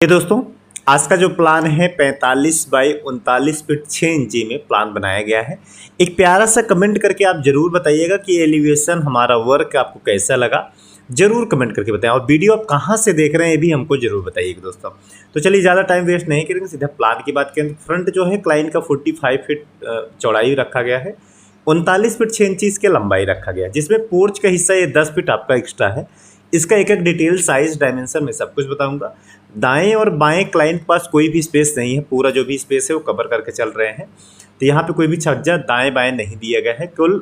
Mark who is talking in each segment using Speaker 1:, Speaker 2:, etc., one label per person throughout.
Speaker 1: ये दोस्तों आज का जो प्लान है 45 बाई 39 फीट 6 इंची में प्लान बनाया गया है। एक प्यारा सा कमेंट करके आप ज़रूर बताइएगा कि एलिवेशन हमारा वर्क आपको कैसा लगा, ज़रूर कमेंट करके बताएं। और वीडियो आप कहाँ से देख रहे हैं ये भी हमको ज़रूर बताइएगा दोस्तों। तो चलिए ज़्यादा टाइम वेस्ट नहीं करेंगे, सीधा प्लान की बात करें। फ्रंट जो है क्लाइंट का 45 फीट चौड़ाई रखा गया है, 39 फीट 6 इंची इसके लंबाई रखा गया है, जिसमें पोर्च का हिस्सा ये 10 फीट आपका एक्स्ट्रा है। इसका एक एक डिटेल साइज डायमेंशन में सब कुछ बताऊंगा। दाएं और बाएं क्लाइंट के पास कोई भी स्पेस नहीं है, पूरा जो भी स्पेस है वो कवर करके चल रहे हैं। तो यहाँ पे कोई भी छज्जा दाएं बाएं नहीं दिया गया है, केवल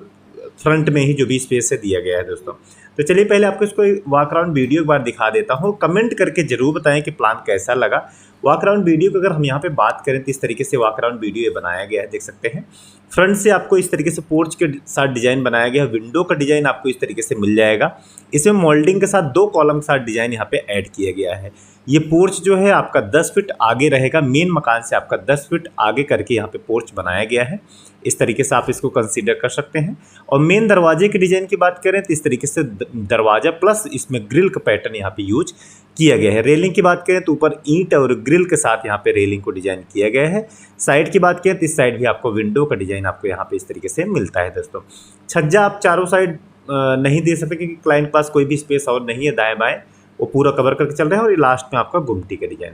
Speaker 1: फ्रंट में ही जो भी स्पेस है दिया गया है दोस्तों। तो चलिए पहले आपको इसको वॉक अराउंड वीडियो एक बार दिखा देता हूँ, कमेंट करके जरूर बताएं कि प्लान कैसा लगा। वॉक अराउंड वीडियो की अगर हम यहाँ पे बात करें तो इस तरीके से वॉक अराउंड वीडियो ये बनाया गया है, देख सकते हैं। फ्रंट से आपको इस तरीके से पोर्च के साथ डिजाइन बनाया गया है, विंडो का डिजाइन आपको इस तरीके से मिल जाएगा। इसमें मोल्डिंग के साथ 2 कॉलम के साथ डिजाइन यहाँ पे ऐड किया गया है। ये पोर्च जो है आपका 10 फीट आगे रहेगा, मेन मकान से आपका 10 फीट आगे करके यहाँ पे पोर्च बनाया गया है। इस तरीके से आप इसको कंसीडर कर सकते हैं। और मेन दरवाजे के डिजाइन की बात करें तो इस तरीके से दरवाजा प्लस इसमें ग्रिल का पैटर्न यहाँ पे यूज किया गया है। रेलिंग की बात करें तो ऊपर ईंट और ग्रिल के साथ यहाँ पे रेलिंग को डिजाइन किया गया है। साइड की बात करें तो इस साइड भी आपको विंडो का डिजाइन आपको यहाँ पे इस तरीके से मिलता है दोस्तों। छज्जा आप चारों साइड नहीं दे सकते क्योंकि क्लाइंट के पास कोई भी स्पेस और नहीं है दाएं बाएं, वो पूरा कवर करके चल रहे हैं। और ये लास्ट में आपका गुमटी का डिजाइन।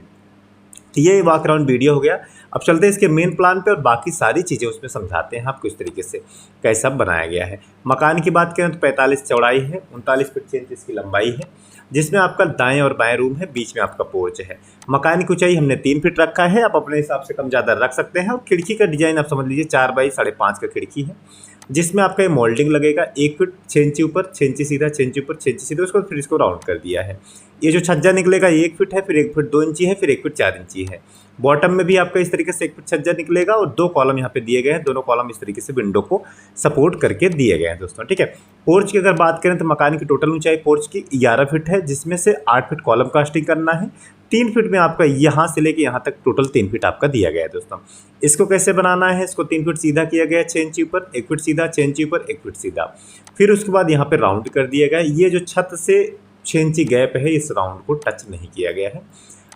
Speaker 1: तो ये वॉक अराउंड वीडियो हो गया। अब चलते हैं इसके मेन प्लान पे और बाकी सारी चीज़ें उसमें समझाते हैं आपको इस तरीके से कैसा बनाया गया है। मकान की बात करें तो 45 चौड़ाई है, 39 फीट 6 इंच इसकी लंबाई है, जिसमें आपका दाएं और बाएं रूम है, बीच में आपका पोर्च है। मकान की ऊंचाई हमने 3 फीट रखा है, आप अपने हिसाब से कम ज़्यादा रख सकते हैं। और खिड़की का डिजाइन आप समझ लीजिए 4 बाई 5.5 का खिड़की है, जिसमें आपका ये मोल्डिंग लगेगा 1 फीट 6 इंची ऊपर, 6 इंची सीधा, 6 इंची ऊपर, 6 इंची सीधा, उसको फिर इसको राउंड कर दिया है। ये जो छज्जा निकलेगा 1 फीट है, फिर 1 फीट 2 इंची है, फिर 1 फीट 4 इंची है। बॉटम में भी आपका इस तरीके से 1 फीट छज्जा निकलेगा और 2 कॉलम यहाँ पे दिए गए हैं। दोनों कॉलम इस तरीके से विंडो को सपोर्ट करके दिए गए हैं दोस्तों, ठीक है। पोर्च की अगर बात करें तो मकान की टोटल ऊंचाई पोर्च की 11 फीट है, जिसमें से 8 फीट कॉलम कास्टिंग करना है। 3 फीट में आपका यहाँ से लेके यहाँ तक टोटल 3 फीट आपका दिया गया है दोस्तों। इसको कैसे बनाना है, इसको 3 फीट सीधा किया गया है 6 इंची ऊपर, 1 फीट सीधा, 6 इंची ऊपर, 1 फीट सीधा। फिर उसके बाद यहाँ पे राउंड कर दिया गया है। ये जो छत से 6 इंची गैप है, इस राउंड को टच नहीं किया गया है।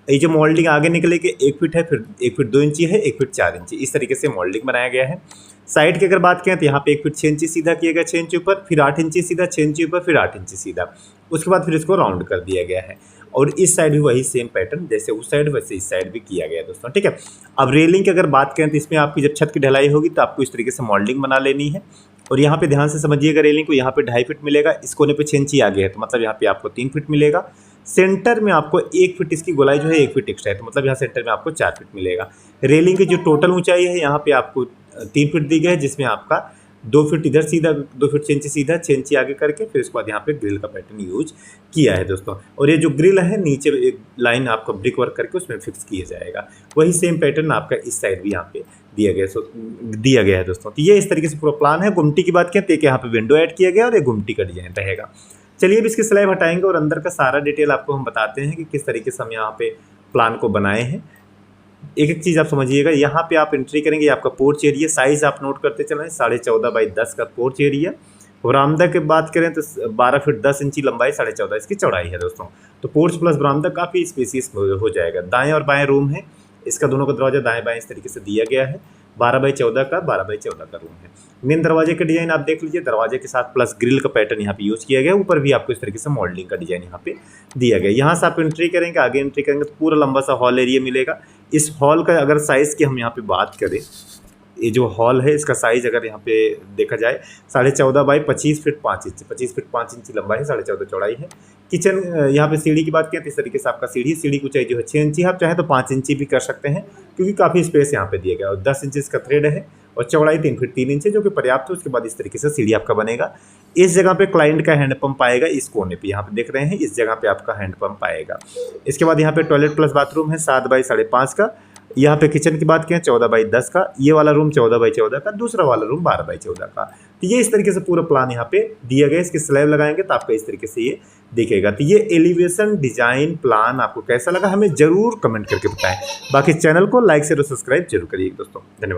Speaker 1: ये जो मोल्डिंग आगे निकले के 1 फीट है, फिर 1 फीट 2 इंची है, 1 फीट 4 इंची, इस तरीके से मोल्डिंग बनाया गया है। साइड की अगर बात करें तो यहाँ पे 1 फीट 6 इंची सीधा किया गया 6 इंची ऊपर, फिर 8 इंची सीधा, 6 इंची ऊपर, फिर 8 इंची सीधा। उसके बाद फिर इसको राउंड कर दिया गया है। और इस साइड भी वही सेम पैटर्न, जैसे उस साइड वैसे इस साइड भी किया गया है दोस्तों, ठीक है। अब रेलिंग की अगर बात करें तो इसमें आपकी जब छत की ढलाई होगी तो आपको इस तरीके से मोल्डिंग बना लेनी है। और यहाँ पे ध्यान से समझिएगा, रेलिंग को यहाँ पे 2.5 फीट मिलेगा, इस कोने पे 6 इंची आगे है, तो मतलब यहाँ पे आपको 3 फीट मिलेगा। सेंटर में आपको 1 फीट इसकी गोलाई जो है 1 फीट एक्स्ट्रा है, तो मतलब यहाँ सेंटर में आपको 4 फीट मिलेगा। रेलिंग की जो टोटल ऊंचाई है यहाँ पे आपको 3 फीट दी गई है, जिसमें आपका 2 फीट इधर सीधा, 2 फीट 6 इंची सीधा, 6 इंची आगे करके फिर उसके बाद यहाँ पे ग्रिल का पैटर्न यूज किया है दोस्तों। और ये जो ग्रिल है नीचे एक लाइन आपको ब्रिक वर्क करके उसमें फिक्स किया जाएगा। वही सेम पैटर्न आपका इस साइड भी यहाँ पे दिया गया है दोस्तों। तो ये इस तरीके से पूरा प्लान है। गुमटी की बात करें तो यहाँ पे विंडो ऐड किया गया और ये गुमटी का डिजाइन रहेगा। चलिए अब इसकी स्लैब हटाएंगे और अंदर का सारा डिटेल आपको हम बताते हैं कि किस तरीके से हम यहाँ पे प्लान को बनाए हैं। एक एक चीज़ आप समझिएगा। यहाँ पे आप एंट्री करेंगे, आपका पोर्च एरिया साइज आप नोट करते चलें, 14.5 बाई 10 का पोर्च एरिया। बरामदा की बात करें तो 12 फीट 10 इंची लंबाई, 14.5 इसकी चौड़ाई है दोस्तों। तो पोर्च प्लस बरामदा काफ़ी स्पेसियस हो जाएगा। दाएं और बाएं रूम है, इसका दोनों का दरवाजा दाएं बाएं इस तरीके से दिया गया है। 12 बाई 14 का 12 बाई 14 का रूम है। मेन दरवाजे का डिजाइन आप देख लीजिए, दरवाजे के साथ प्लस ग्रिल का पैटर्न यहाँ पे यूज किया गया है। ऊपर भी आपको इस तरीके से मोल्डिंग का डिजाइन यहाँ पे दिया गया है। यहाँ से आप एंट्री करेंगे, आगे एंट्री करेंगे तो पूरा लंबा सा हॉल एरिया मिलेगा। इस हॉल का अगर साइज़ की हम यहाँ पे बात करें, ये जो हॉल है इसका साइज अगर यहाँ पे देखा जाए 14.5 बाई 25 फीट 5 इंच, 25 फीट 5 इंची लंबाई है, 14.5 चौड़ाई है। किचन यहाँ पे सीढ़ी की बात करें तो इस तरीके से आपका सीढ़ी की ऊंचाई जो है 6 इंची है, आप चाहे तो 5 इंची भी कर सकते हैं क्योंकि काफ़ी स्पेस यहाँ पे दिया गया। और 10 इंच का थ्रेड है और चौड़ाई 3 फीट 3 इंच है, जो कि पर्याप्त है। उसके बाद इस तरीके से सीढ़ी आपका बनेगा। इस जगह पे क्लाइंट का हैंडपम्प आएगा, इस कोने पे यहाँ पे देख रहे हैं, इस जगह पे आपका हैंडपम्प आएगा। इसके बाद यहाँ पे टॉयलेट प्लस बाथरूम है 7 बाई 5.5 का। यहाँ पे किचन की बात करें 14 बाई 10 का, ये वाला रूम 14 बाई 14 का, दूसरा वाला रूम 12 बाई 14 का। तो ये इस तरीके से पूरा प्लान यहाँ पे दिया गया। इसकी स्लैब लगाएंगे तो आपका इस तरीके से ये दिखेगा। तो ये एलिवेशन डिजाइन प्लान आपको कैसा लगा हमें जरूर कमेंट करके बताएं। बाकी चैनल को लाइक शेयर और सब्सक्राइब जरूर करिए दोस्तों। धन्यवाद।